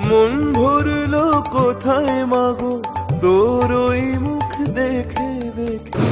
মন ভরলো কোথায় মাগো তোর ওই মুখ দেখে দেখে।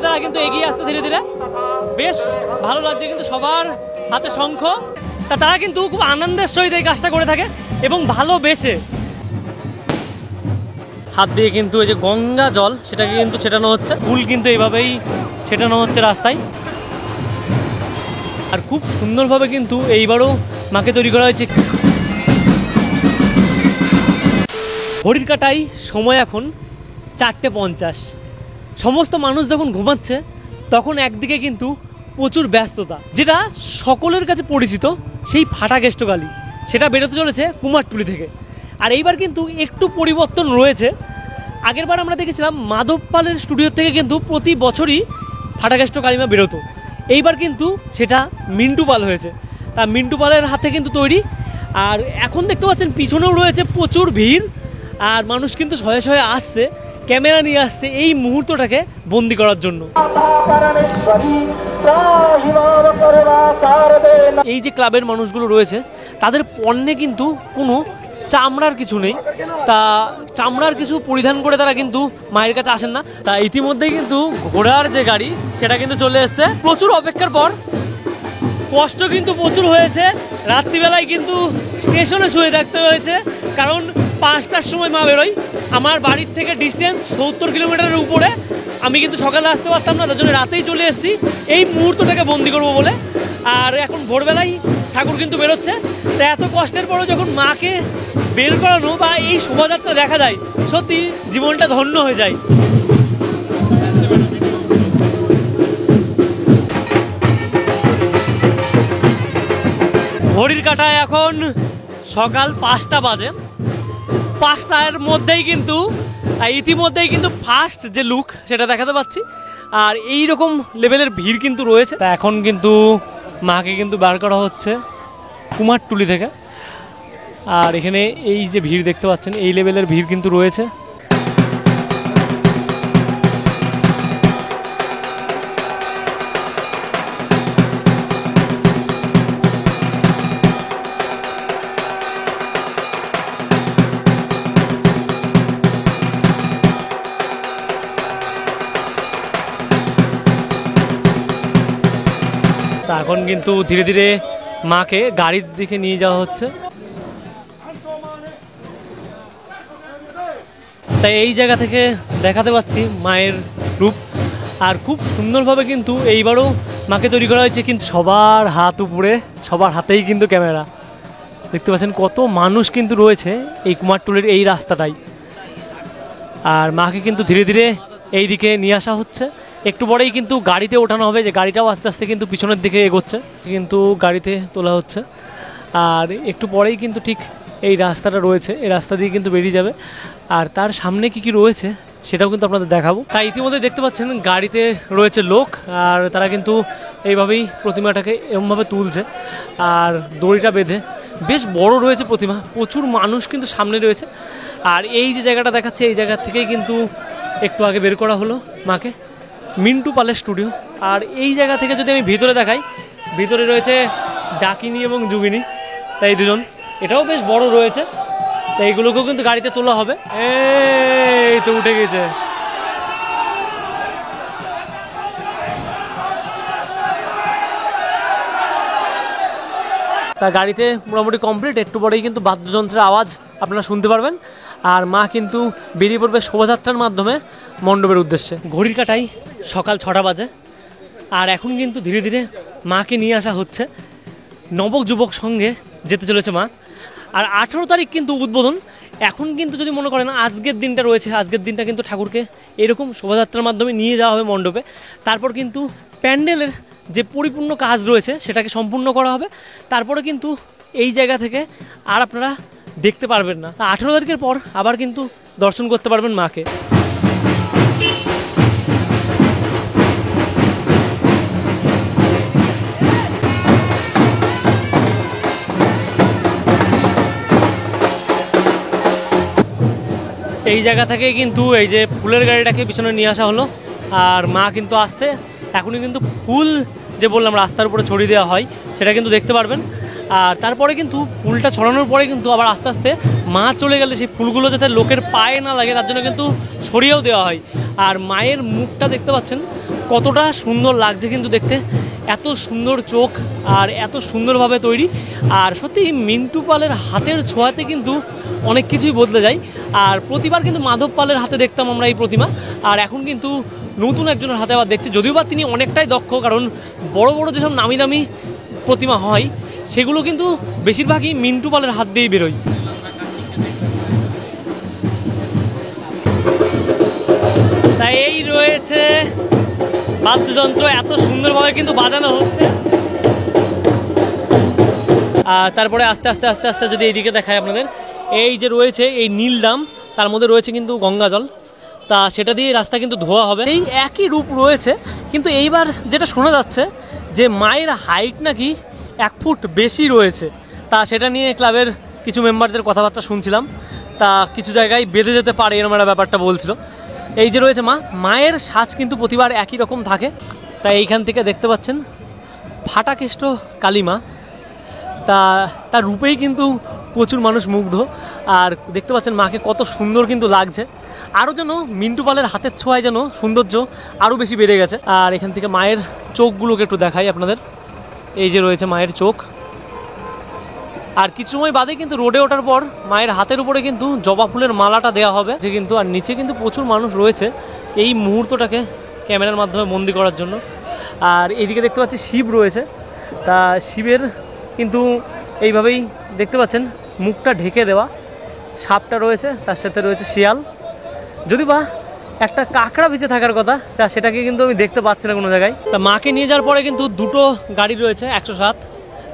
তারা কিন্তু এগিয়ে আসছে ধীরে ধীরে, বেশ ভালো লাগছে কিন্তু সবার হাতে শঙ্খ। তারা কিন্তু খুব আনন্দের সহিত এই কাজটা করে থাকে এবং ভালোবেসে হাত দিয়ে কিন্তু এই যে গঙ্গা জল সেটাকে কিন্তু ছেটানো হচ্ছে, ফুল কিন্তু এইভাবেই ছেটানো হচ্ছে রাস্তায়। আর খুব সুন্দরভাবে কিন্তু এইবারও মাকে তৈরি করা হয়েছে। ঘড়ির কাঁটায় সময় এখন 4:50। সমস্ত মানুষ যখন ঘুমাচ্ছে তখন একদিকে কিন্তু প্রচুর ব্যস্ততা, যেটা সকলের কাছে পরিচিত সেই ফাটা কেষ্টকালী, সেটা বেরোতে চলেছে কুমারটুলি থেকে। আর এইবার কিন্তু একটু পরিবর্তন রয়েছে। আগেরবার আমরা দেখেছিলাম মাধব পালের স্টুডিও থেকে কিন্তু প্রতি বছরই ফাটা কেষ্টকালীমা বেরোতো, এইবার কিন্তু সেটা মিন্টু পাল হয়েছে। তা মিন্টু পালের হাতে কিন্তু তৈরি। আর এখন দেখতে পাচ্ছেন পিছনেও রয়েছে প্রচুর ভিড়, আর মানুষ কিন্তু শয়ে শয়ে আসছে, ক্যামেরা নিয়ে আসছে এই মুহূর্তটাকে বন্দি করার জন্য। এই যে ক্লাবের মানুষগুলো রয়েছে তাদের পণ্যে কিন্তু কোনো চামড়ার কিছু নেই, তা চামড়ার কিছু পরিধান করে তারা কিন্তু মায়ের কাছে আসেন না। তা ইতিমধ্যেই কিন্তু ঘোড়ার যে গাড়ি সেটা কিন্তু চলে এসছে। প্রচুর অপেক্ষার পর কষ্ট কিন্তু প্রচুর হয়েছে, রাত্রিবেলায় কিন্তু স্টেশনে শুয়ে থাকতে হয়েছে, কারণ 5টার সময় মা বেরোয়। আমার বাড়ির থেকে ডিস্টেন্স 70 কিলোমিটারের উপরে, আমি কিন্তু সকালে আসতে পারতাম না, তার জন্য রাতেই চলে এসেছি এই মুহূর্তটাকে বন্দি করবো বলে। আর এখন ভোরবেলায় ঠাকুর কিন্তু বেরোচ্ছে। তা এত কষ্টের পরেও যখন মাকে বের করানো বা এই শোভাযাত্রা দেখা যায়, সত্যি জীবনটা ধন্য হয়ে যায়। ঘড়ির কাঁটায় এখন সকাল 5টা বাজে। 5টার মধ্যেই কিন্তু ইতিমধ্যেই কিন্তু ফার্স্ট যে লুক সেটা দেখাতে পাচ্ছি। আর এই রকম লেভেলের ভিড় কিন্তু রয়েছে। তা এখন কিন্তু মাকে কিন্তু বার করা হচ্ছে কুমারটুলি থেকে। আর এখানে এই যে ভিড় দেখতে পাচ্ছেন, এই লেভেলের ভিড় কিন্তু রয়েছে। তা এখন কিন্তু ধীরে ধীরে মাকে গাড়ির দিকে নিয়ে যাওয়া হচ্ছে। তাই এই জায়গা থেকে দেখাতে পাচ্ছি মায়ের রূপ। আর খুব সুন্দরভাবে কিন্তু এইবারও মাকে তৈরি করা হয়েছে, কিন্তু সবার হাত উপরে, সবার হাতেই কিন্তু ক্যামেরা। দেখতে পাচ্ছেন কত মানুষ কিন্তু রয়েছে এই কুমারটুলির এই রাস্তাটাই। আর মাকে কিন্তু ধীরে ধীরে এই দিকে নিয়ে আসা হচ্ছে। একটু পরেই কিন্তু গাড়িতে ওঠানো হবে, যে গাড়িটাও আস্তে আস্তে কিন্তু পিছনের দিকে এগোচ্ছে, কিন্তু গাড়িতে তোলা হচ্ছে। আর একটু পরেই কিন্তু ঠিক এই রাস্তাটা রয়েছে, এই রাস্তা দিয়ে কিন্তু বেরিয়ে যাবে। আর তার সামনে কি কি রয়েছে সেটাও কিন্তু আপনাদের দেখাবো। তাই ইতিমধ্যে দেখতে পাচ্ছেন গাড়িতে রয়েছে লোক, আর তারা কিন্তু এইভাবেই প্রতিমাটাকে এরকমভাবে তুলছে। আর দড়িটা বেঁধে, বেশ বড় রয়েছে প্রতিমা, প্রচুর মানুষ কিন্তু সামনে রয়েছে। আর এই যে জায়গাটা দেখাচ্ছে, এই জায়গা থেকেই কিন্তু একটু আগে বের করা হলো মাকে, মিন্টু পালের স্টুডিও। আর এই জায়গা থেকে যদি আমি ভিতরে দেখাই, ভিতরে রয়েছে ডাকিনী এবং যোগিনী, তাই দুজন, এটাও বেশ বড় রয়েছে। তাই এইগুলোকেও কিন্তু গাড়িতে তোলা হবে। এই তো উঠে গেছে। তা গাড়িতে মোটামুটি কমপ্লিট, একটু পরেই কিন্তু বাদ্যযন্ত্রের আওয়াজ আপনারা শুনতে পারবেন। আর মা কিন্তু বেরিয়ে পড়বে শোভাযাত্রার মাধ্যমে মণ্ডপের উদ্দেশ্যে। ঘড়ির কাঁটায় সকাল 6টা বাজে। আর এখন কিন্তু ধীরে ধীরে মাকে নিয়ে আসা হচ্ছে, নবক যুবক সঙ্গে যেতে চলেছে মা। আর 18 তারিখ কিন্তু উদ্বোধন। এখন কিন্তু যদি মনে করেন আজকের দিনটা রয়েছে, আজকের দিনটা কিন্তু ঠাকুরকে এরকম শোভাযাত্রার মাধ্যমে নিয়ে যাওয়া হবে মণ্ডপে। তারপর কিন্তু প্যান্ডেলের যে পরিপূর্ণ কাজ রয়েছে সেটাকে সম্পূর্ণ করা হবে। তারপরে কিন্তু এই জায়গা থেকে আর আপনারা দেখতে পারবেন না। 18 তারিখের পর আবার কিন্তু দর্শন করতে পারবেন মাকে। এই জায়গা থেকে কিন্তু এই যে ফুলের গাড়িটাকে পিছনে নিয়ে আসা হলো। আর মা কিন্তু আসছে, এখনই কিন্তু ফুল যে বললাম রাস্তার উপরে ছড়িয়ে দেওয়া হয়, সেটা কিন্তু দেখতে পারবেন। আর তারপরে কিন্তু ফুলটা ছড়ানোর পরে কিন্তু আবার আস্তে আস্তে মা চলে গেলে সেই ফুলগুলো যাতে লোকের পায়ে না লাগে তার জন্য কিন্তু ছড়িয়েও দেওয়া হয়। আর মায়ের মুখটা দেখতে পাচ্ছেন কতটা সুন্দর লাগছে কিন্তু দেখতে, এত সুন্দর চোখ আর এত সুন্দরভাবে তৈরি। আর সত্যি মিন্টু পালের হাতের ছোঁয়াতে কিন্তু অনেক কিছুই বদলে যায়। আর প্রতিবার কিন্তু মাধব পালের হাতে দেখতাম আমরা এই প্রতিমা, আর এখন কিন্তু নতুন একজনের হাতে আবার দেখছি, যদিও বা তিনি অনেকটাই দক্ষ, কারণ বড় বড় যেসব নামি দামি প্রতিমা হয় সেগুলো কিন্তু বেশিরভাগই মিন্টু পালের হাত দিয়েই বেরোয়। তাই এই রয়েছে বাদ্যযন্ত্র, এত সুন্দরভাবে কিন্তু বাজানো হচ্ছে। আর তারপরে আস্তে আস্তে আস্তে আস্তে যদি এইদিকে দেখায় আপনাদের, এই যে রয়েছে এই নীল ডাম, তার মধ্যে রয়েছে কিন্তু গঙ্গা জল, তা সেটা দিয়ে রাস্তা কিন্তু ধোয়া হবে। এই একই রূপ রয়েছে, কিন্তু এইবার যেটা শোনা যাচ্ছে যে মায়ের হাইট নাকি 1 ফুট বেশি রয়েছে। তা সেটা নিয়ে ক্লাবের কিছু মেম্বারদের কথাবার্তা শুনছিলাম, তা কিছু জায়গায় বেঁধে যেতে পারে এরকম একটা ব্যাপারটা বলছিল। এই যে রয়েছে মায়ের সাজ কিন্তু প্রতিবার একই রকম থাকে। তাই এইখান থেকে দেখতে পাচ্ছেন ফাটাকেষ্ট কালীমা, তার রূপেই কিন্তু প্রচুর মানুষ মুগ্ধ। আর দেখতে পাচ্ছেন মাকে কত সুন্দর কিন্তু লাগছে, আরও যেন মিন্টু পালের হাতের ছোঁয়ায় যেন সৌন্দর্য আরও বেশি বেড়ে গেছে। আর এখান থেকে মায়ের চোখগুলোকে একটু দেখাই আপনাদের, এই যে রয়েছে মায়ের চোখ। আর কিছু সময় বাদে কিন্তু রোডে ওঠার পর মায়ের হাতের উপরে কিন্তু জবা ফুলের মালাটা দেওয়া হবে যে কিন্তু। আর নিচে কিন্তু প্রচুর মানুষ রয়েছে এই মুহূর্তটাকে ক্যামেরার মাধ্যমে বন্দি করার জন্য। আর এইদিকে দেখতে পাচ্ছি শিব রয়েছে, তা শিবের কিন্তু এইভাবেই দেখতে পাচ্ছেন মুখটা ঢেকে দেওয়া, সাপটা রয়েছে, তার সাথে রয়েছে শিয়াল, যদি বা একটা কাঁকড়া বেঁচে থাকার কথা সেটাকে কিন্তু আমি দেখতে পাচ্ছি না কোনো জায়গায়। তা মাকে নিয়ে যাওয়ার পরে কিন্তু দুটো গাড়ি রয়েছে 107,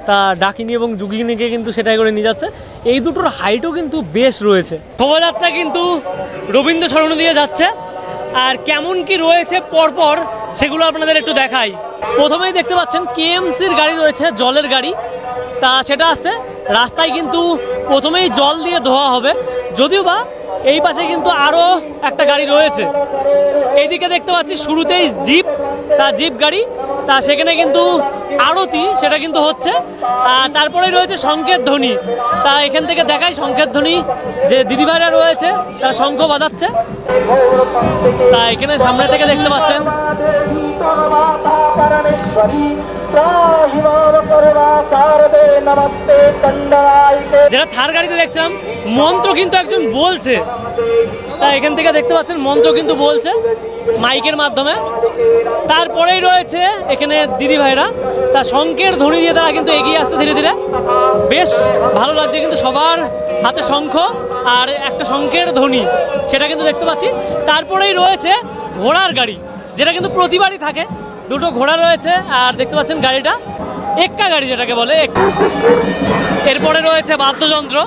তা ডাকিনি এবং যুগিনীকে কিন্তু সেটাই করে নিয়ে যাচ্ছে। এই দুটোর হাইটও কিন্তু বেশ রয়েছে। শোভাযাত্রা কিন্তু রবীন্দ্র সরণি দিয়ে যাচ্ছে, আর কেমন কি রয়েছে পরপর সেগুলো আপনাদের একটু দেখাই। প্রথমেই দেখতে পাচ্ছেন কেএমসির গাড়ি রয়েছে, জলের গাড়ি, তা সেটা আসছে রাস্তায় কিন্তু প্রথমেই জল দিয়ে ধোয়া হবে, যদিও বা এই পাশে কিন্তু আরও একটা গাড়ি রয়েছে। এইদিকে দেখতে পাচ্ছি শুরুতেই জিপ, তা জিপ গাড়ি, তা সেখানে কিন্তু আরতি সেটা কিন্তু হচ্ছে। আর তারপরেই রয়েছে শঙ্খের ধ্বনি, তা এখান থেকে দেখাই শঙ্খের ধ্বনি, যে দিদিভাইরা রয়েছে তারা শঙ্খ বাজাচ্ছে। তা এখানে সামনে থেকে দেখতে পাচ্ছেন যেটা থার গাড়িতে দেখছিলাম মন্ত্র কিন্তু একজন বলছে, তা এখান থেকে দেখতে পাচ্ছেন মন্ত্র কিন্তু বলছে মাইকের মাধ্যমে। তারপরেই রয়েছে এখানে দিদি ভাইরা, তা শঙ্খের ধ্বনি দিয়ে তারা কিন্তু এগিয়ে আসছে ধীরে ধীরে, বেশ ভালো লাগছে কিন্তু সবার হাতে শঙ্খ আর একটা শঙ্খের ধ্বনি সেটা কিন্তু দেখতে পাচ্ছি। তারপরেই রয়েছে ঘোড়ার গাড়ি, যেটা কিন্তু প্রতিবারই থাকে, দুটো ঘোড়া রয়েছে। আর দেখতে পাচ্ছেন গাড়িটা এক্কা গাড়ি যেটাকে বলে। এরপরে রয়েছে বাদ্যযন্ত্র,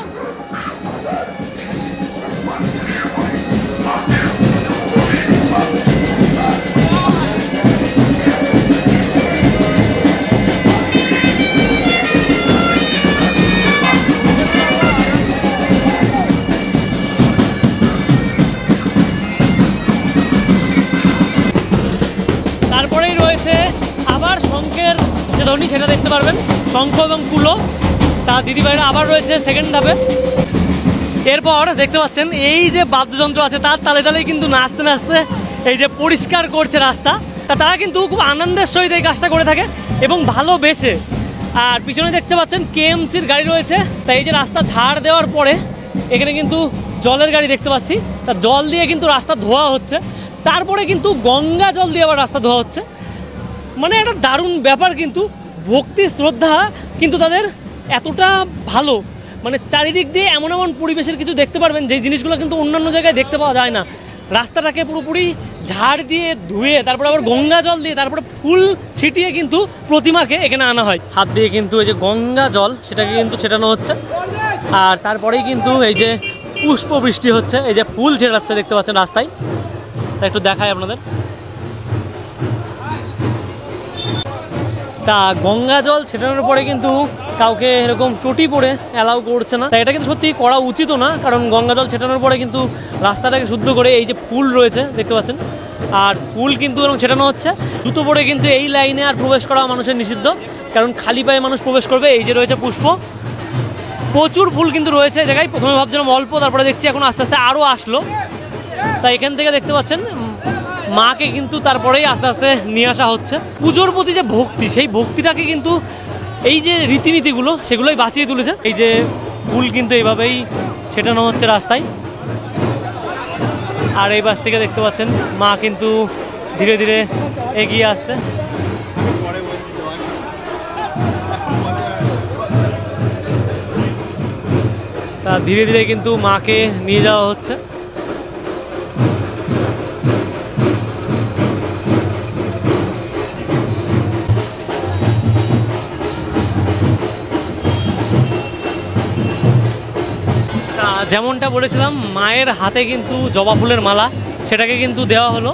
তারপরেই রয়েছে আবার শঙ্খের যে ধ্বনি সেটা দেখতে পারবেন, শঙ্খ এবং কুলো। তা দিদিভাইরা আবার রয়েছে সেকেন্ড ধাপে। এরপর দেখতে পাচ্ছেন এই যে বাদ্যযন্ত্র আছে তার তালে তালেই কিন্তু নাচতে নাচতে এই যে পরিষ্কার করছে রাস্তা, তা তারা কিন্তু খুব আনন্দের সহিত এই কাজটা করে থাকে এবং ভালোবেসে। আর পিছনে দেখতে পাচ্ছেন কেএমসির গাড়ি রয়েছে, তাই এই যে রাস্তা ঝাড় দেওয়ার পরে এখানে কিন্তু জলের গাড়ি দেখতে পাচ্ছি, তা জল দিয়ে কিন্তু রাস্তা ধোয়া হচ্ছে। তারপরে কিন্তু গঙ্গা জল দিয়ে আবার রাস্তা ধোয়া হচ্ছে, মানে একটা দারুণ ব্যাপার। কিন্তু ভক্তি শ্রদ্ধা কিন্তু তাদের এতটা ভালো, মানে চারিদিক দিয়ে এমন এমন পরিবেশের কিছু দেখতে পারবেন যে জিনিসগুলো কিন্তু অন্যান্য জায়গায় দেখতে পাওয়া যায় না। রাস্তাটাকে পুরোপুরি ঝাড় দিয়ে ধুয়ে তারপরে আবার গঙ্গা জল দিয়ে তারপরে ফুল ছিটিয়ে কিন্তু প্রতিমাকে এখানে আনা হয়। হাত দিয়ে কিন্তু এই যে গঙ্গা জল সেটাকে কিন্তু ছেটানো হচ্ছে। আর তারপরেই কিন্তু এই যে পুষ্প বৃষ্টি হচ্ছে, এই যে ফুল ছেটাচ্ছে দেখতে পাচ্ছেন রাস্তায়, একটু দেখাই আপনাদের। তা গঙ্গা জল ছেটানোর পরে কিন্তু কাউকে এরকম চটি পরে অ্যালাউ করছে না, তাই এটা কিন্তু সত্যি করা উচিতও না, কারণ গঙ্গা জল ছেটানোর পরে কিন্তু রাস্তাটাকে শুদ্ধ করে এই যে ফুল রয়েছে দেখতে পাচ্ছেন আর ফুল কিন্তু এবং ছেটানো হচ্ছে। জুতো পরে কিন্তু এই লাইনে আর প্রবেশ করা মানুষের নিষিদ্ধ, কারণ খালি পায়ে মানুষ প্রবেশ করবে। এই যে রয়েছে পুষ্প, প্রচুর ফুল কিন্তু রয়েছে এই জায়গায়। প্রথমে ভাবছিলাম অল্প, তারপরে দেখছি এখন আস্তে আস্তে আরও আসলো। তাই এখান থেকে দেখতে পাচ্ছেন মাকে কিন্তু তারপরেই আস্তে আস্তে নিয়ে আসা হচ্ছে। পুজোর প্রতি যে ভক্তি, সেই ভক্তিটাকে কিন্তু এই যে রীতিনীতিগুলো সেগুলোই বাঁচিয়ে তুলেছে। এই যে ফুল কিন্তু এইভাবেই ছেটানো হচ্ছে রাস্তায়। আর এই পাশ থেকে দেখতে পাচ্ছেন মা কিন্তু ধীরে ধীরে এগিয়ে আসছে। তা ধীরে ধীরে কিন্তু মাকে নিয়ে যাওয়া হচ্ছে। যেমনটা বলেছিলাম, মায়ের হাতে কিন্তু জবা ফুলের মালা, সেটাকে কিন্তু দেওয়া হলো।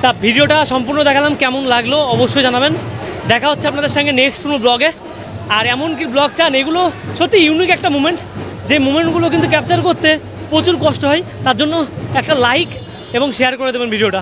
তা ভিডিওটা সম্পূর্ণ দেখালাম, কেমন লাগলো অবশ্যই জানাবেন। দেখা হচ্ছে আপনাদের সঙ্গে নেক্সট কোনো ব্লগে। আর এমন কি ব্লগ চান, এগুলো সত্যি ইউনিক একটা মুমেন্ট, যে মুমেন্টগুলো কিন্তু ক্যাপচার করতে প্রচুর কষ্ট হয়। তার জন্য একটা লাইক এবং শেয়ার করে দেবেন ভিডিওটা।